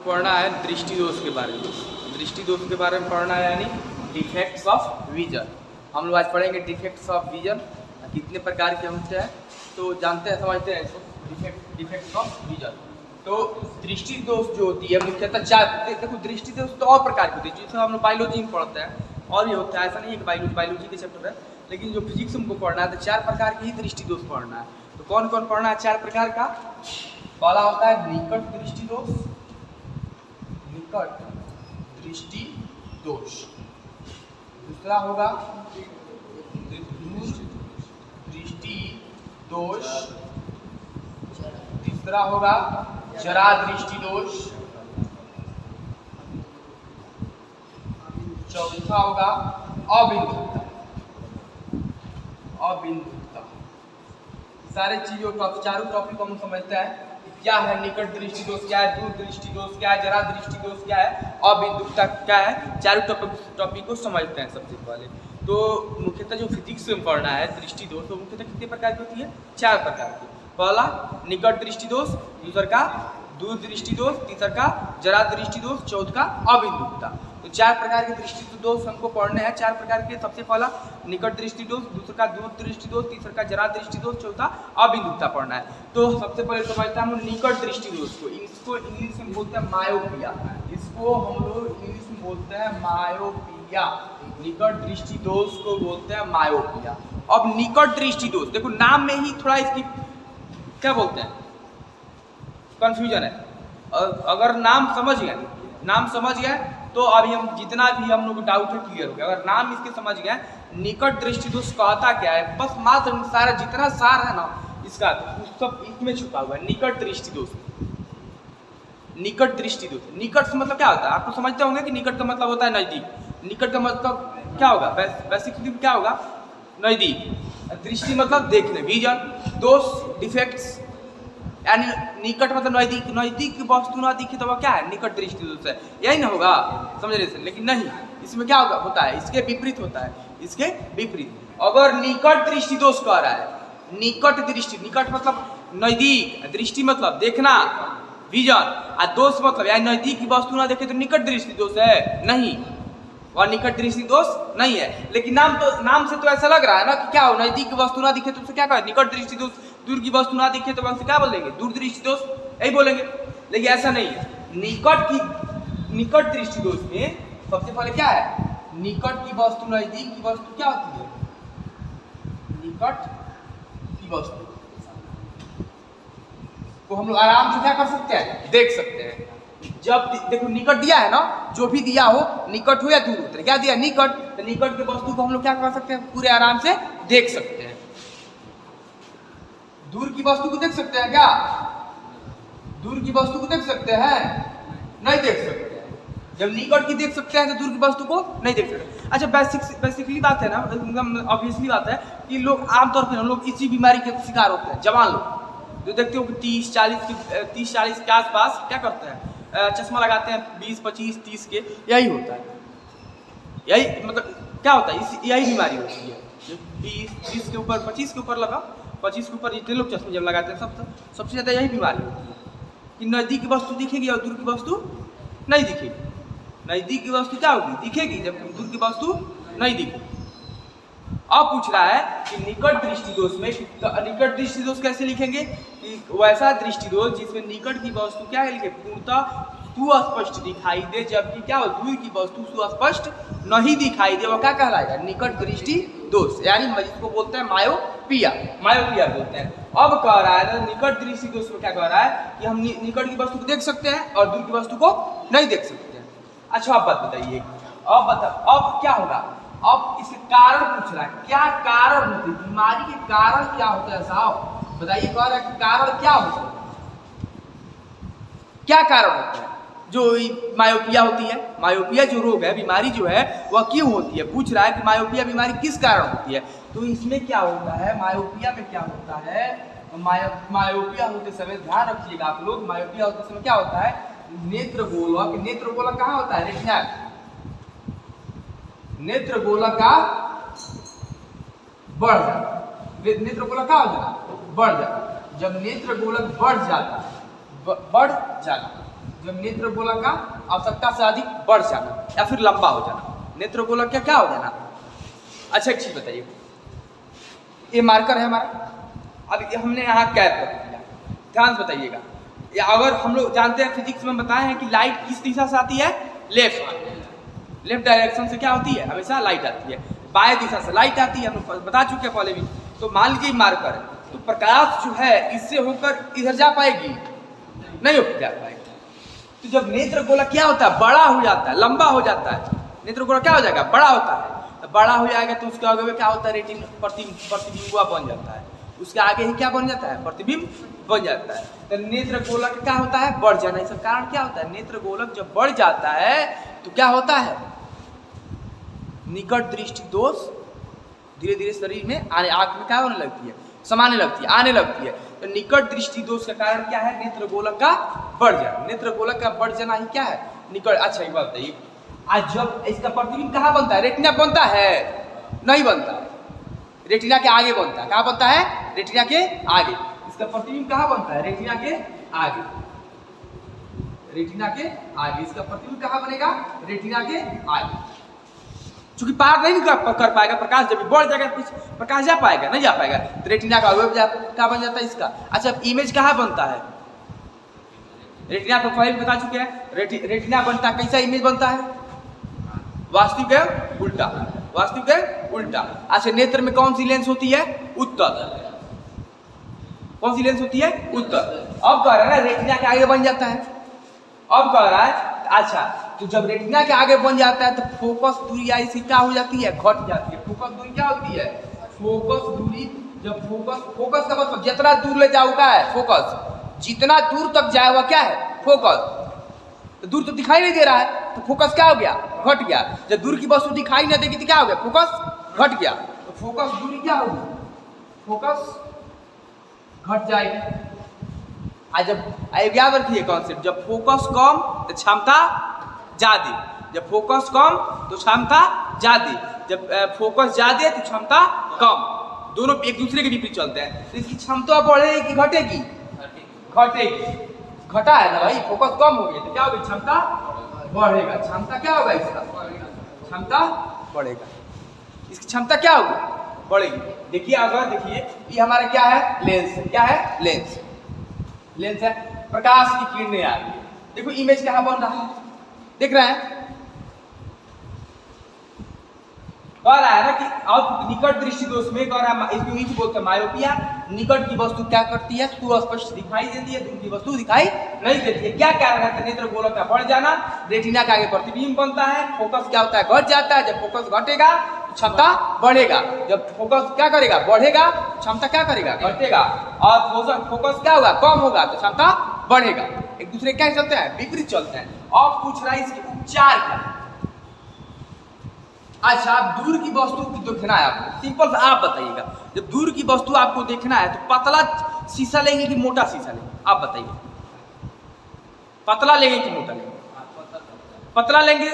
पढ़ना है दृष्टि दोष के बारे में। दृष्टि दोष के बारे में पढ़ना है यानी डिफेक्ट्स ऑफ विजन। हम लोग आज पढ़ेंगे डिफेक्ट्स ऑफ विजन कितने प्रकार के होते हैं, तो जानते हैं समझते हैं इसको। डिफेक्ट्स ऑफ विजन तो दृष्टि दोष जो होती है मुख्यतः चार। देखो दृष्टि दोष तो और प्रकार की होती है, जिसे हम लोग बायोलॉजी में पढ़ते हैं और ये होता है। ऐसा नहीं है कि बायोलॉजी के चैप्टर है, लेकिन जो फिजिक्स हमको पढ़ना है तो चार प्रकार की ही दृष्टि दोष पढ़ना है। तो कौन कौन पढ़ना है चार प्रकार का? पहला होता है निकट दृष्टि दोष। निकट दृष्टि दोष। दूसरा होगा दृष्टि दोष। तीसरा होगा जरा दृष्टि दोष। चौथा होगा अबिंदुता। अबिंदुता सारे चीजों का चारों टॉपिक को हम समझते हैं। क्या है निकट दृष्टि दोष, क्या है दूर दृष्टि दोष, क्या है जरा दृष्टि दोष, क्या है अबिंदुता, क्या है, चारों टॉपिक को समझते हैं। सबसे पहले तो मुख्यतः जो फिजिक्स में पढ़ना है दृष्टि दोष, तो मुख्यतः कितने प्रकार की होती है? चार प्रकार की। पहला निकट दृष्टि दोष, दूसरा का दूर दृष्टि दोष, तीसरा का जरा दृष्टि दोष, चौथा का अबिंदुता। तो चार प्रकार के दृष्टि दोष हमको पढ़ने हैं। चार प्रकार के, सबसे पहला निकट दृष्टि दोष, दूसरा का दूर दृष्टि दोष, तीसरा का जरा दृष्टि दोष, चौथा अबिंदुता पढ़ना है। तो सबसे पहले समझते हैं हम निकट दृष्टि दोष को। इसको इंग्लिश में बोलते हैं मायोपिया। इसको हम लोग इंग्लिश में बोलते हैं मायोपिया। निकट दृष्टि दोष को बोलते हैं मायोपिया। अब निकट दृष्टि दोष देखो नाम में ही थोड़ा इसकी क्या बोलते हैं कंफ्यूजन है। अगर नाम समझ गए तो अभी हम जितना भी हम लोग डाउट है क्लियर हो गया। अगर नाम इसके समझ गए निकट दृष्टि दोष कहता क्या है, बस मात्र सारा जितना सार है ना इसका सब इसमें छुपा हुआ है। निकट दृष्टि दोष, निकट दृष्टि दोष, निकट से मतलब क्या होता है आपको समझते होंगे कि निकट का मतलब होता है नजदीक। निकट का मतलब क्या होगा? बेसिकली क्या होगा? नजदीक। दृष्टि मतलब देखने, विजन। दोष डिफेक्ट्स यानी निकट मतलब नजदीक की वस्तु ना दिखे तो वह क्या है? निकट दृष्टि दोष है। यही ना होगा, समझ रहे थे? लेकिन नहीं, इसमें क्या होता है? इसके विपरीत होता है। इसके विपरीत अगर निकट दृष्टि दोष कह रहा है, निकट दृष्टि, निकट मतलब नजदीक, दृष्टि मतलब देखना, विजन, और दोष मतलब यानी नजदीक की वस्तु ना देखे तो निकट दृष्टि दोष है नहीं, और निकट दृष्टि दोष नहीं है। लेकिन नाम से तो ऐसा लग रहा है ना कि क्या हो, नजदीक की वस्तु ना दिखे तो उसे क्या कहें? निकट दृष्टि दोष। दूर की वस्तु ना दिखे तो वैसे क्या बोलेंगे? दूर दृष्टि दोष, यही बोलेंगे। लेकिन ऐसा नहीं है। निकट दृष्टि दोष में सबसे पहले क्या है? निकट की वस्तु, नजदीक की वस्तु क्या होती है? निकट की वस्तु को हम लोग आराम से क्या कर सकते हैं? देख सकते हैं। जब देखो निकट दिया है ना, जो भी दिया हो, निकट हो या दूर हो, क्या दिया? निकट। तो निकट की वस्तु को हम लोग क्या कर सकते हैं? पूरे आराम से देख सकते हैं। दूर की वस्तु को देख सकते हैं क्या? दूर की वस्तु को देख सकते हैं? नहीं देख सकते हैं। जब निकट की देख सकते हैं तो दूर की वस्तु को नहीं देख सकते। अच्छा बेसिकली बात है ना, ऑब्वियसली बात है कि लोग आमतौर पर हम लोग इसी बीमारी के शिकार होते हैं। जवान लोग जो देखते हो कि 30-40 के आसपास क्या करते हैं? चश्मा लगाते हैं 20-25-30 के। यही होता है, यही मतलब क्या होता है? यही बीमारी होती है। 20 के ऊपर 25 के ऊपर लगा, 25 के ऊपर जितने लोग चश्मे जब लगाते हैं सबसे ज़्यादा यही बीमारी होती है कि नज़दीक की वस्तु दिखेगी और दूर की वस्तु नहीं दिखेगी। नज़दीक की वस्तु क्या होगी? दिखेगी, जब दूर की वस्तु नहीं दिखेगी। अब पूछ रहा है कि निकट दृष्टि दोष में निकट दृष्टि दोष कैसे लिखेंगे? कि वैसा दृष्टि दोष जिसमें निकट की वस्तु क्या है लिखे? पूर्णतः सुस्पष्ट दिखाई दे, जबकि क्या हो? दूर की वस्तु सुस्पष्ट नहीं दिखाई दे, वो क्या कहलाएगा? निकट दृष्टि दोष। यानी जिसको बोलते हैं मायोपिया बोलते हैं। अब कह रहा है ना निकट दृष्टि दोष में क्या कह रहा है कि हम निकट की वस्तु को देख सकते हैं और दूर की वस्तु को नहीं देख सकते हैं। अच्छा अब बात बताइए, अब क्या होगा? अब इसके कारण पूछ रहा है, क्या कारण होते हैं? बीमारी के कारण क्या होता है साहब? बताइए, कह रहा है कि कारण क्या होता है? क्या कारण होता है जो मायोपिया होती है? मायोपिया जो रोग है, बीमारी जो है, वह क्यों होती है? पूछ रहा है कि मायोपिया बीमारी किस कारण होती है। तो इसमें क्या होता है? मायोपिया में क्या होता है? मायोपिया होते समय ध्यान रखिएगा आप लोग, मायोपिया होते समय क्या होता है? नेत्र गोलक कहाँ होता है? रेटिना। नेत्र गोलक का बढ़ जाता, नेत्र गोलक क्या हो जाता? बढ़ जाता। जब नेत्र गोलक बढ़ जाता जब नेत्र गोलक का आवश्यकता से अधिक बढ़ जाना या फिर लंबा हो जाना। नेत्र गोलक क्या हो जाना। अच्छा एक चीज बताइए, ये मार्कर है हमारा, अब ये हमने यहाँ कैप कर दिया, ध्यान से बताइएगा। या अगर हम लोग जानते हैं फिजिक्स में बताए हैं कि लाइट किस दिशा से आती है, लेफ्ट डायरेक्शन से क्या होती है, हमेशा लाइट आती है। बाएं दिशा से लाइट आती है, हम लोग बता चुके हैं पहले भी। तो मान लीजिए मार्कर है, तो प्रकाश जो है इससे होकर इधर जा पाएगी, नहीं हो जा पाएगी। तो जब नेत्र गोलक क्या होता है, बड़ा हो जाता है, लंबा हो जाता है, नेत्र गोलक क्या हो जाएगा, बड़ा होता है। तो बड़ा हो जाएगा तो उसके आगे में क्या होता है, रेटिन प्रतिबिंब बन जाता है। उसके आगे ही क्या बन जाता है, प्रतिबिंब बन जाता है। तो नेत्र गोलक क्या होता है, बढ़ जाना। इसका कारण क्या होता है, नेत्र गोलक जब बढ़ जाता है तो क्या होता है, निकट दृष्टि दोष धीरे धीरे शरीर में आने, आंख में क्या होने लगती है, समाने लगती है, आने लगती है। तो निकट दृष्टि दोष का कारण क्या है, नेत्र गोलक का बढ़ जाना। नेत्र गोलक का बढ़ जाना ही क्या है, निकट। अच्छा एक बात बताइए, आज जब इसका प्रतिबिंब कहाँ बनता है, रेटिना बनता है, नहीं बनता है, रेटिना के आगे बनता है। कहाँ बनता है, रेटिना के आगे। इसका प्रतिबिंब कहाँ बनता है, रेटिना के आगे, रेटिना के आगे। इसका प्रतिबिंब कहाँ बनेगा, रेटिना के आगे। चूंकि पार नहीं कर पाएगा प्रकाश, जब बढ़ जाएगा प्रकाश जा पाएगा, नहीं जा पाएगा। तो रेटिना का क्या बन जाता है इसका। अच्छा इमेज कहाँ बनता है, रेटिना तो पहले बता चुके हैं। रेटिना बनता है, कैसा इमेज बनता है, वास्तविक है उल्टा, वास्तविक है उल्टा। अच्छा नेत्र में कौन सी लेंस होती है, उत्तर। कौन सी लेंस होती है, उत्तर। अब कह रहा है ना रेटिना के आगे बन जाता है। अब कह रहा है अच्छा, तो जब रेटिना के आगे बन जाता है तो फोकस दूरी या इसकी क्या हो जाती है, घट जाती है। फोकस दूरी क्या होती है, फोकस दूरी। जब फोकस का मतलब जितना दूर ले जाओगा है फोकस, जितना दूर तक जाएगा क्या है, फोकस। तो दूर तो दिखाई नहीं दे रहा है, तो फोकस क्या हो गया, घट गया। जब दूर की वस्तु दिखाई नहीं देगी तो क्या हो गया, फोकस घट गया। तो फोकस दूरी क्या होगी, फोकस घट जाएगी। आज जब याद रखिए कॉन्सेप्ट, जब फोकस कम तो क्षमता ज्यादा, जब फोकस कम तो क्षमता ज्यादा, जब फोकस ज्यादा तो क्षमता कम। दोनों एक दूसरे के विपरीत चलते हैं। तो इसकी क्षमता बढ़ेगी कि घटेगी, घटेगी। घटा है ना भाई, फोकस कम हो गया तो क्या होगी, क्षमता बढ़ेगा। क्षमता क्या होगा इसका, क्षमता बढ़ेगा, इसकी क्षमता क्या होगी, बढ़ेगी। देखिए अगर देखिए ये हमारा क्या है, लेंस। क्या है, लेंस। लेंस है, प्रकाश की किरणें आ रही है। देखो इमेज कहाँ बन रहा है, देख रहे हैं। कह रहा है ना कि अब निकट दृष्टि दोष में कह रहा है, इसको ही बोलते हैं मायोपिया। निकट की वस्तु क्या करती है, सुस्पष्ट दिखाई देती है, दूर की वस्तु दिखाई नहीं देती है। क्या कारण है, नेत्र गोलक का बढ़ जाना, रेटिना के आगे प्रतिबिंब बनता है, फोकस क्या होता है, घट जाता है। जब फोकस घटेगा क्षमता बढ़ेगा, जब फोकस क्या करेगा, बढ़ेगा, क्षमता क्या करेगा, घटेगा। और फोकस क्या होगा, कम होगा तो क्षमता बढ़ेगा। एक दूसरे क्या चलते हैं, विपरीत चलते हैं। अब पूछ रहा है इसके उपचार क्या। अच्छा आप दूर की वस्तु को देखना है आपको, सिंपल आप बताइएगा। जब दूर की वस्तु आपको देखना है तो पतला शीशा लेंगे कि मोटा शीशा लेंगे, आप बताइए। पतला लेंगे कि मोटा लेंगे, पतला लेंगे।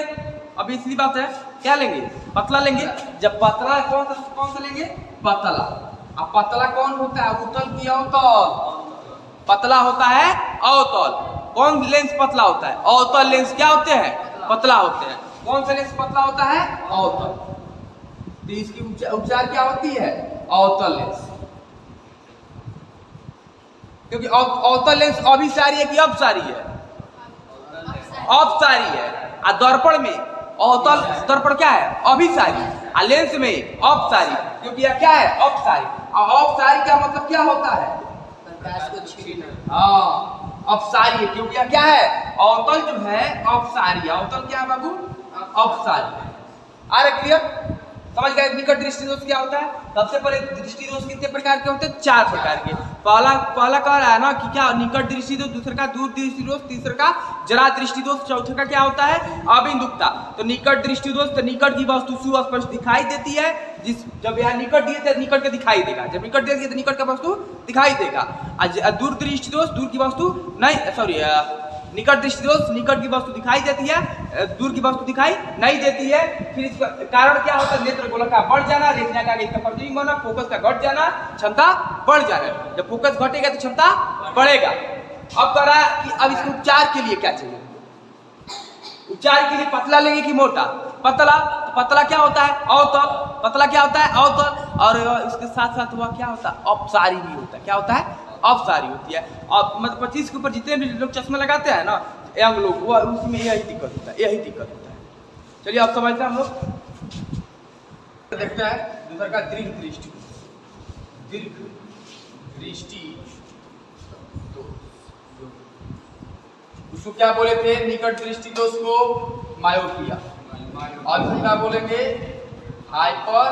अब इसलिए बात है, क्या लेंगे, पतला लेंगे। जब पतला कौन सा लेंगे, पतला। अब पतला कौन होता है, उत्तल की अवतल। पतला होता है अवतल। कौन लेंस पतला होता है, अवतल लेंस क्या होते हैं, पतला होते हैं। कौन सा लेंस पतला होता है, अवतल। तो इसकी उपचार क्या होती है, अवतल लेंस। क्योंकि अवतल लेंस अभिसारी है कि अपसारी है, अपसारी है। और दर्पण में अवतल दर्पण क्या है, अभिसारी। और लेंस में अपसारी, क्योंकि यह क्या है, अपसारी। और अपसारी का मतलब क्या होता है, प्रकाश को छीनना। हाँ अपसारी है, क्योंकि यह क्या है, अवतल जो है अपसारी। अवतल क्या है बाबू, अपसारी। आ रहा क्लियर, समझ गए। निकट दृष्टि दोष क्या होता है। सबसे पहले दृष्टि दोष कितने प्रकार के होते हैं, 4 प्रकार के। पहला कह रहा है ना कि क्या, निकट दृष्टि दोष, दूसरे का दूर दृष्टि दोष, तीसरे का जरा दृष्टि दोष, चौथे का क्या होता है, अबिंदुकता। तो निकट दृष्टि दोष, तो निकट की वस्तु सुस्पष्ट दिखाई देती है। जब यहाँ निकट दिए थे निकट के दिखाई देगा, जब निकट दिए तो निकट का वस्तु दिखाई देगा। दूर दृष्टि दोष, दूर की वस्तु नहीं, सॉरी निकट दृष्टि दोष, निकट की वस्तु दिखाई देती है, दूर की वस्तु दिखाई नहीं देती है। फिर इसका कारण क्या होता है, नेत्र गोलक का बढ़ जाना, रेटिना का आगे इसका प्रतिबिंब बनना, फोकस का घट जाना, क्षमता बढ़ जाना। जब फोकस घटेगा तो क्षमता बढ़ेगा। अब कह रहा है कि अब इसके उपचार के लिए क्या चाहिए। उच्चार के लिए पतला लेंगे कि मोटा? पतला। तो पतला क्या होता है? अवतल। पतला क्या होता है? अवतल। और इसके साथ साथ वह क्या होता है? अपसारी भी होता है। क्या होता है? अपसारी होती है। अब मतलब 25 के ऊपर जितने भी लोग चश्मा लगाते हैं ना यंग लोग, वो उसमें यही दिक्कत होता है, यही दिक्कत होता है। चलिए आप समझते हैं हम लोग। देखते हैं दूसरा का दीर्घ दृष्टि। दीर्घ दृष्टि उसको क्या बोले थे? निकट दृष्टि दोष को मायोपिया। और इसको क्या बोलेंगे? हाइपर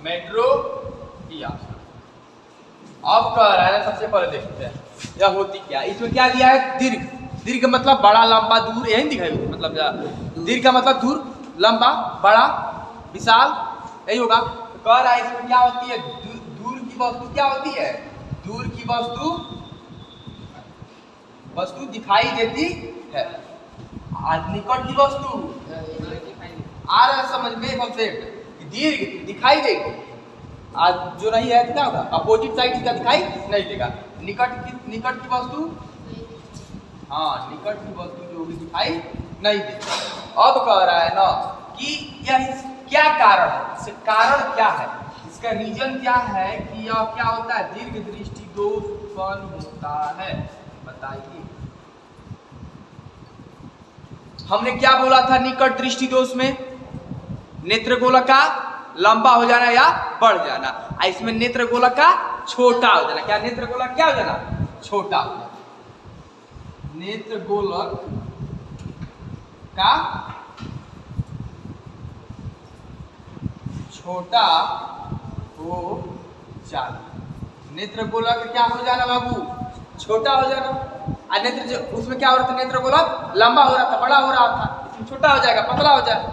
मेट्रोपिया। अब कह रहा है सबसे पहले देखते हैं यह होती क्या। इसमें क्या दिया है? दीर्घ। दीर्घ मतलब बड़ा, लंबा, दूर, यही दिखाई मतलब दीर्घ का मतलब दूर, लंबा, बड़ा, विशाल, यही होगा। तो कह रहा है इसमें क्या होती है? दूर की वस्तु क्या होती है? दूर की वस्तु दिखाई देती है। आज निकट की वस्तु आ रहा है समझ में कॉन्सेप्ट। दीर्घ दिखाई देगी, आज जो नहीं है क्या होगा? अपोजिट साइड इसका दिखाई नहीं देगा। निकट की वस्तु, हाँ निकट की वस्तु जो भी दिखाई नहीं देगी। अब कह रहा है ना कि यह क्या कारण है? इसका कारण क्या है? इसका रीजन क्या है कि यह क्या होता है? दीर्घ दृष्टि दोष उत्पन्न होता है। बताइए। हमने क्या बोला था निकट दृष्टि दोष में? नेत्र गोलक का लंबा हो जाना या बढ़ जाना। इसमें नेत्र गोलक का छोटा हो जाना। क्या नेत्र गोलक क्या हो जाना? छोटा हो जाना। नेत्र गोलक का छोटा हो जाना। नेत्र गोलक क्या हो जाना बाबू? छोटा हो जाना। नेत्र उसमें क्या हो रहा था? नेत्र गोलक लंबा हो रहा था, बड़ा हो रहा था, इसमें छोटा हो जाएगा, पतला हो जाएगा।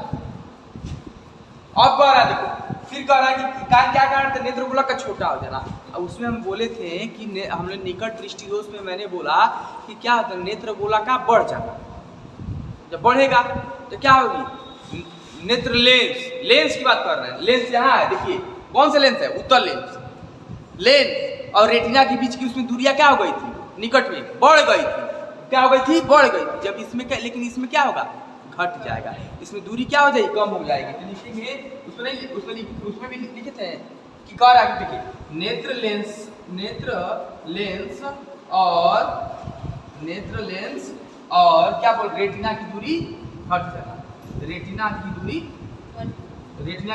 अब कह रहा है देखो, फिर कह रहा है कि क्या कारण था? नेत्र गोलक का छोटा हो जाना। उसमें हम बोले थे कि हमने निकट दृष्टि दोष में मैंने बोला कि क्या होता है? नेत्र गोलक का बढ़ जाना। जब बढ़ेगा तो क्या होगी? नेत्र लेंस की बात कर रहे हैं। लेंस यहाँ है, देखिए कौन सा लेंस है? उत्तल लेंस। लेंस और रेटिना के बीच की उसमें दूरियां क्या हो गई थी? निकट में बढ़ गई थी। क्या हो गई थी? बढ़ गई थी। जब इसमें क्या, लेकिन इसमें क्या होगा? घट जाएगा। इसमें दूरी क्या हो जाएगी? कम हो जाएगी। तो लिखेंगे उसमें भी लिखे थे कि कह रहा है, देखिए नेत्र और क्या बोल, रेटिना की दूरी घट जाएगा। रेटिना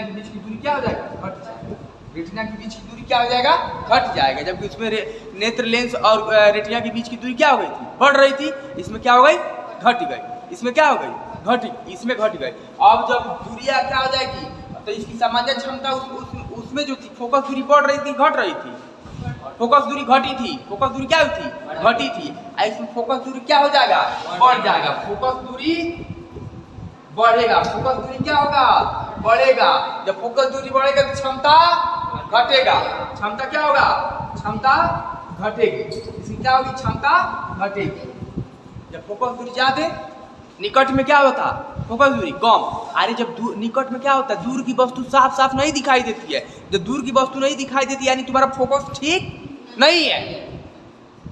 के बीच की दूरी क्या हो जाएगा? घट जाएगा। रेटिना के बीच की दूरी क्या हो जाएगा? घट जाएगा। जबकि उसमें नेत्र लेंस और रेटिना के बीच की दूरी क्या हो गई थी? बढ़ रही थी। इसमें क्या हो गई? घट गई। इसमें क्या हो गई? इसमें घट गई। अब जब दूरियां क्या हो जाएगी तो इसकी सामान्य क्षमता उसमें जो थी, फोकस दूरी बढ़ रही थी, घट रही थी। फोकस दूरी घटी थी। फोकस दूरी क्या हुई थी? घटी थी। इसमें फोकस दूरी क्या हो जाएगा? बढ़ जाएगा। फोकस दूरी बढ़ेगा। फोकस दूरी क्या होगा? बढ़ेगा। जब फोकस दूरी बढ़ेगा तो क्षमता घटेगा। क्षमता क्या होगा? क्षमता घटेगी। इसकी क्या होगी? क्षमता घटेगी। जब फोकस दूरी ज्यादा, निकट में क्या होता? फोकस दूरी कम। अरे जब निकट में क्या होता है? दूर की वस्तु साफ साफ नहीं दिखाई देती है। जब दूर की वस्तु नहीं दिखाई देती यानी तुम्हारा फोकस ठीक नहीं है,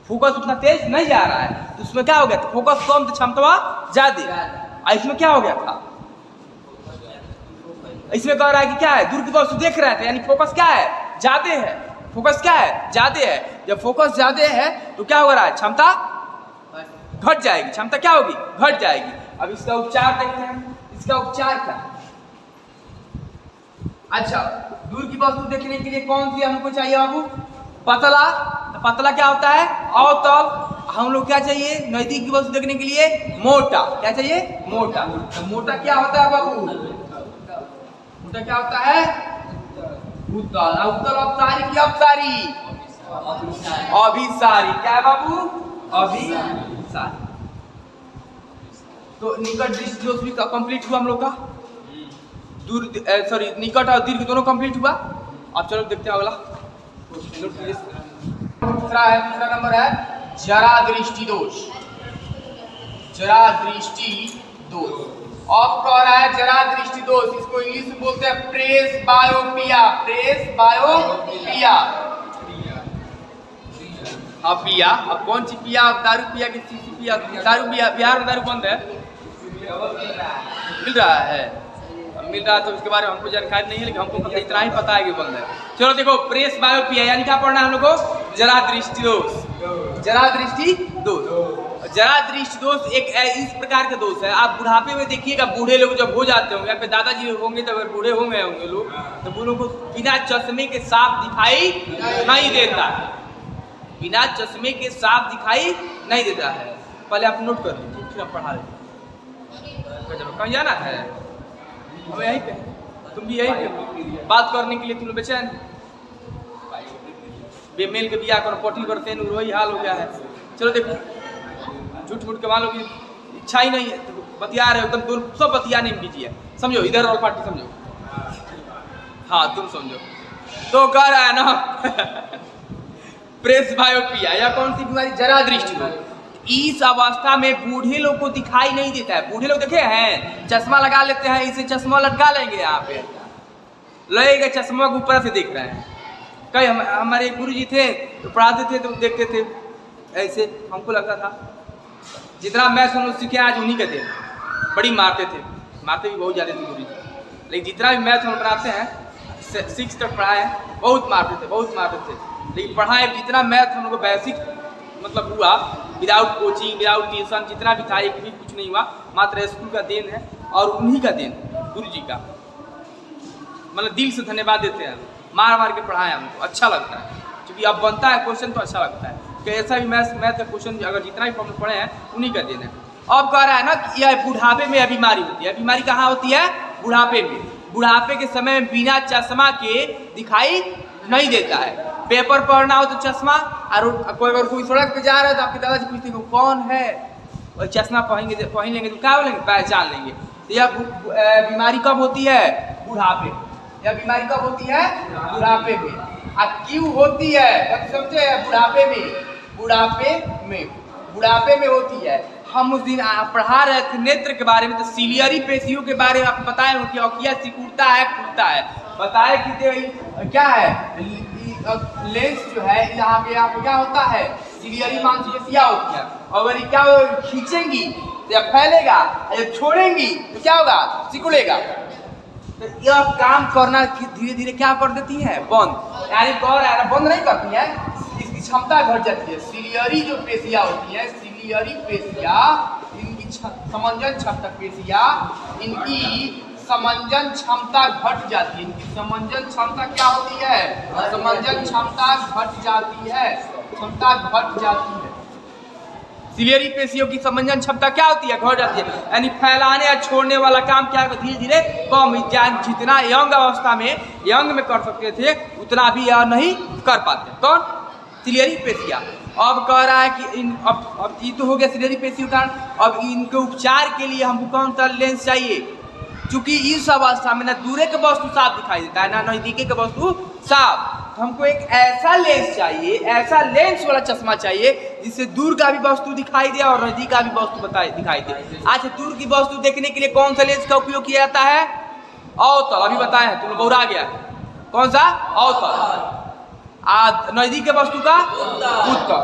फोकस उतना तेज नहीं जा रहा है। तो उसमें क्या हो गया? तो फोकस कम तो क्षमता ज्यादा। इसमें क्या हो गया था? इसमें कह रहा है कि क्या है? दूर की वस्तु देख रहे थे यानी फोकस क्या है? ज्यादा है। फोकस क्या है? ज्यादा है। जब फोकस ज्यादा है तो क्या हो रहा है? क्षमता घट जाएगी। क्षमता क्या होगी? घट जाएगी। अब इसका उपचार देखते हैं। इसका उपचार क्या है? अच्छा, दूर की वस्तु देखने के लिए कौन सी हमको चाहिए बाबू? पतला। तो पतला क्या होता है? अवतल। हम लोग क्या चाहिए नजदीक की वस्तु देखने के लिए? मोटा। क्या चाहिए? मोटा। तो मोटा क्या होता है बाबू? मोटा क्या होता है? उत्तल। उत्तल अपसारी की अपसारी? अभिसारी। क्या है बाबू? अभिसारी। तो निकट दृष्टि दोष भी कंप्लीट हुआ हम लोग का। दूर सॉरी निकट और दीर्घ दोनों कंप्लीट हुआ। अब चलो देखते हैं अगला। दूसरा नंबर है जरा दृष्टि दोष। जरा दृष्टि दोष। अब कह रहा है जरा दृष्टि दोष, इसको इंग्लिश में बोलते हैं प्रेस बायोपिया। प्रेस बायोपिया। हाँ पिया। अब कौन सी पिया? दारू पिया की शीशी पिया? दारू पिया। बिहार में दारू बंद है। मिल रहा है, मिल रहा तो उसके बारे में हमको जानकारी नहीं है, लेकिन हमको इतना ही पता है कि बंद है। चलो देखो, प्रेस बायोपिया यानी क्या पढ़ना है हम लोग को? जरा दृष्टि दोष। जरा दृष्टि दोष। जरा दृष्टि दोष एक इस प्रकार का दोष है। आप बुढ़ापे में देखिएगा, बूढ़े लोग जब हो जाते होंगे, आपके दादाजी होंगे तो अगर बूढ़े हो गए होंगे लोग, तो वो लोग को बिना चश्मे के साफ दिखाई नहीं देता, बिना चश्मे के साफ दिखाई नहीं देता है। पहले आप नोट कर लीजिए, फिर आप पढ़ा लीजिए। कहीं जाना है? हम यहीं पे, तुम भी यहीं पे बात करने के लिए तुम बेचैन। बेमेल के बिया करो, पोटी पर तेन वही हाल हो गया है। चलो देखो, झूठ मूठ के वालों की इच्छा ही नहीं है, तो बतिया रहे हो एकदम, सब बतियाने में बिजी है। समझो, इधर और पार्टी समझो, हाँ तुम समझो। तो कह रहा है ना प्रेस बायोपिया या कौन सी बीमारी? जरा दृष्टि। इस अवस्था में बूढ़े लोग को दिखाई नहीं देता है। बूढ़े लोग देखे हैं, चश्मा लगा लेते हैं, इसे चश्मा लटका लेंगे यहाँ पे, लगेगा चश्मा को ऊपर से देख रहे हैं। कई हमारे गुरुजी थे तो पढ़ाते थे तो देखते थे ऐसे, हमको लगता था जितना मैं सुनूं सीखे आज उन्हीं के थे। बड़ी मारते थे, मारते भी बहुत ज़्यादा थे गुरुजी, लेकिन जितना भी मैथ हम पढ़ाते हैं 6 तक पढ़ाए, बहुत मारते थे, बहुत मारते थे। लेकिन पढ़ाए जितना मैथ हम लोग को बेसिक मतलब हुआ, विदाउट कोचिंग विदाउट ट्यूशन जितना भी था, एक भी कुछ नहीं हुआ, मात्र स्कूल का देन है और उन्हीं का देन, गुरु जी का। मतलब दिल से धन्यवाद देते हैं, मार मार के पढ़ाया हमको, अच्छा लगता है। क्योंकि अब बनता है क्वेश्चन तो अच्छा लगता है कि ऐसा भी मैथ का क्वेश्चन अगर जितना भी हम पढ़े हैं उन्हीं का देन है। अब कह रहा है ना कि यह बुढ़ापे में यह बीमारी होती है। बीमारी कहाँ होती है? बुढ़ापे में। बुढ़ापे के समय में बिना चश्मा के दिखाई नहीं देता है। पेपर पढ़ना हो तो चश्मा, और कोई सड़क पे जा रहा है तो आपके दादाजी पूछते हैं कौन है, और चश्मा पहन लेंगे तो क्या बोलेंगे? पहचान लेंगे। तो यह बीमारी कब होती है? बुढ़ापे। यह बीमारी कब होती है? बुढ़ापे में। अब क्यों होती है? अब समझे, बुढ़ापे में, बुढ़ापे में होती है। हम उस दिन पढ़ा रहे थे नेत्र के बारे में, तो सिलियरी पेशियों के बारे में आपको बताए कि औकिया सिकुड़ता है, खुलता है। बताए कि क्या है, लेंस जो है यहाँ पे आपको क्या होता है, सिलियरी मांसपेशियां होती है, और क्या खींचेंगी तो या फैलेगा, या छोड़ेंगी तो क्या होगा, सिकुड़ेगा। तो यह काम करना धीरे धीरे क्या कर देती है, बंद। यानी बंद नहीं करती है, इसकी क्षमता घट जाती है। सिलियरी जो पेशियां होती है, सिलियरी पेशियां, इनकी समंजन क्षमता, पेशियां इनकी समंजन क्षमता घट जाती है। इनकी समंजन क्षमता क्या होती है? समंजन क्षमता घट जाती है, क्षमता घट जाती है। सिलियरी पेशियों की समंजन क्षमता क्या होती है? घट जाती है। यानी फैलाने या छोड़ने वाला काम क्या धीरे धीरे कम, जितना यंग अवस्था में यंग में कर सकते थे उतना भी यह नहीं कर पाते। कौन? सिलियरी पेशियां। अब कह रहा है कि अब ये तो हो गया सिलियरी पेशियों का। अब इनके उपचार के लिए हमको कौन सा लेंस चाहिए? क्योंकि इस अवस्था में ना दूर के वस्तु साफ दिखाई देता है, ना नजदीकी के वस्तु साफ। तो हमको एक ऐसा लेंस चाहिए, ऐसा लेंस वाला चश्मा चाहिए जिससे दूर का भी वस्तु दिखाई दे और नजदीक का भी वस्तु दिखाई दे। अच्छा, दूर की वस्तु देखने के लिए कौन सा लेंस का उपयोग किया जाता है? अवतल। अभी बताया है, तुम लोग बहुरा गया। कौन सा? अवतल। नजदीक के वस्तु का उत्तल।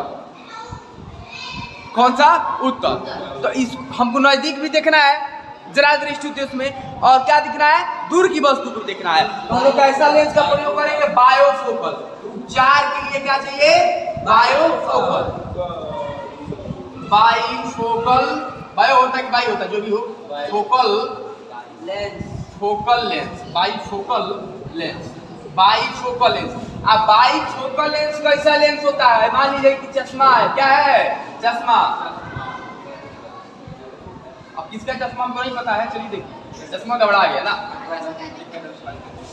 कौन सा? उत्तल। तो इस हमको नजदीक भी देखना है जरा दृष्टि उद्देश्य में, और क्या दिखना है? दूर की वस्तु को देखना है। तो हम लोग कैसा लेंस का प्रयोग करेंगे? बायोफोकल। उपचार के लिए क्या चाहिए? बायोफोकल। बायोफोकल, बायो होता है कि बाई होता है, जो भी हो, focal lens, focal lens, bifocal lens, bifocal lens. अब बाईफोकल लेंस कैसा लेंस होता है? मान लीजिए कि चश्मा है, क्या है? चश्मा। अब किसका चश्मा हमको नहीं पता है, चलिए देखिए, चश्मा गबड़ा गया ना,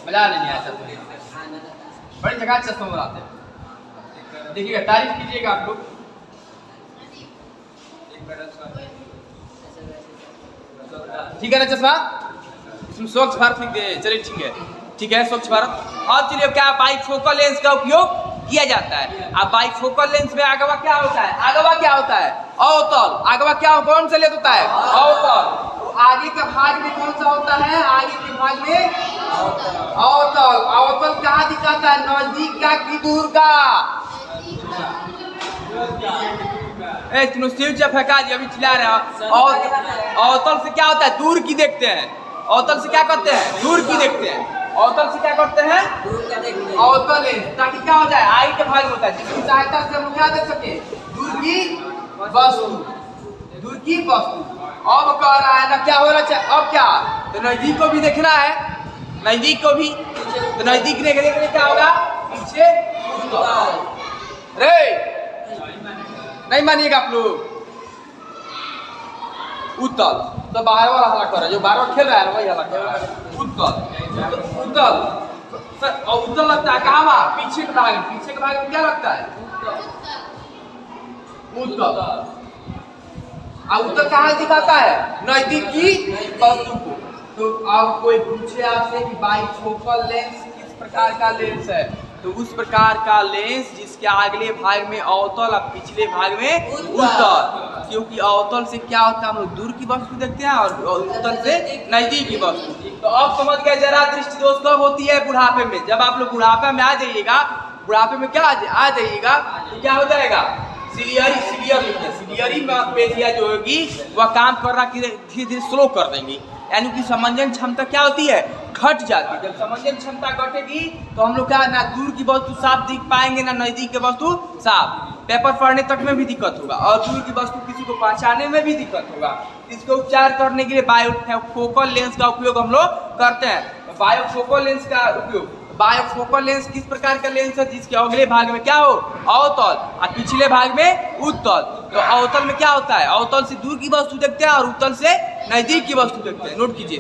मजा नहीं आया चश्मा, बड़ी जगह चश्मा बनाते हैं। देखिएगा, तारीफ कीजिएगा आप लोग। ठीक है ना चश्मा? इसमें स्वच्छ भारत लिख दे, चलिए ठीक है, ठीक है, स्वच्छ भारत। अब चलिए, क्या बाईफोकल लेंस का उपयोग किया जाता है? अब बाईफोकल लेंस में आगवा क्या होता है? आगवा क्या होता है? अवतल। आगवा क्या, कौन सा लेंस होता है? अवतल। तो आगे के भाग में कौन सा होता है? आगे के भाग में अवतल। अवतल कहाँ दिखाता है? नजदीक का कि दूर का? तुमने सिर से फेंका दिया, अभी चिल्ला रहे हो। अवतल से क्या होता है? दूर की देखते हैं। अवतल से क्या करते हैं? दूर की देखते हैं। अवतल से क्या करते हैं? अवतल लेंस, ताकि क्या हो जाए? आई के भाग होता है, जिसकी सहायता से हम क्या देख सके? दूर की वस्तु, दूर की वस्तु। अब कह रहा है ना क्या हो रहा है? अब क्या? तो नजदीक को भी देखना है, नजदीक को भी। तो नजदीक देखने के लिए क्या होगा? पीछे रे नहीं मानिएगा आप लोग। उत्तल तो बाहर वाला हल्ला कर रहा है, जो बाहर खेल रहा है वही हल्ला कर रहा है। उत्तल, उत्तल सर, और उत्तल लगता है कहाँ? वहाँ पीछे के भाग में। पीछे के भाग में क्या लगता है? उत्तल। और उत्तल कहाँ दिखाता है? नजदीक की वस्तु को। तो अब कोई पूछे आपसे कि बाइफोकल लेंस किस प्रकार का लेंस है, तो उस प्रकार का लेंस जिसके अगले भाग में अवतल और पिछले भाग में उत्तल। क्योंकि अवतल से क्या होता है? हम लोग दूर की वस्तु देखते हैं और उत्तल से नजदीक की वस्तु। तो अब समझ गए जरा दृष्टि दोष कब होती है? बुढ़ापे में। जब आप लोग बुढ़ापे में आ जाइएगा, बुढ़ापे में क्या आ जाइएगा तो क्या हो जाएगा? सिलियरी पेशियां जो होगी वह काम करना धीरे धीरे स्लो कर देंगी, यानी कि समंजन क्षमता क्या होती है? घट जाती है। जब समंजन क्षमता घटेगी तो हम लोग क्या ना दूर की वस्तु साफ दिख पाएंगे, ना नजदीक की वस्तु साफ। पेपर पढ़ने तक में भी दिक्कत होगा और दूर की वस्तु किसी को पहचानने में भी दिक्कत होगा। इसको उपचार करने के लिए बायोफोकल लेंस का उपयोग हम लोग करते हैं। बायोफोकल लेंस का उपयोग, बायोफोकल लेंस किस प्रकार का लेंस है? जिसके अगले भाग में क्या हो? अवतल और पिछले भाग में उत्तल। तो अवतल में क्या होता है? अवतल से दूर की वस्तु देखते हैं और उत्तल से नजदीक की वस्तु देखते हैं। नोट कीजिए।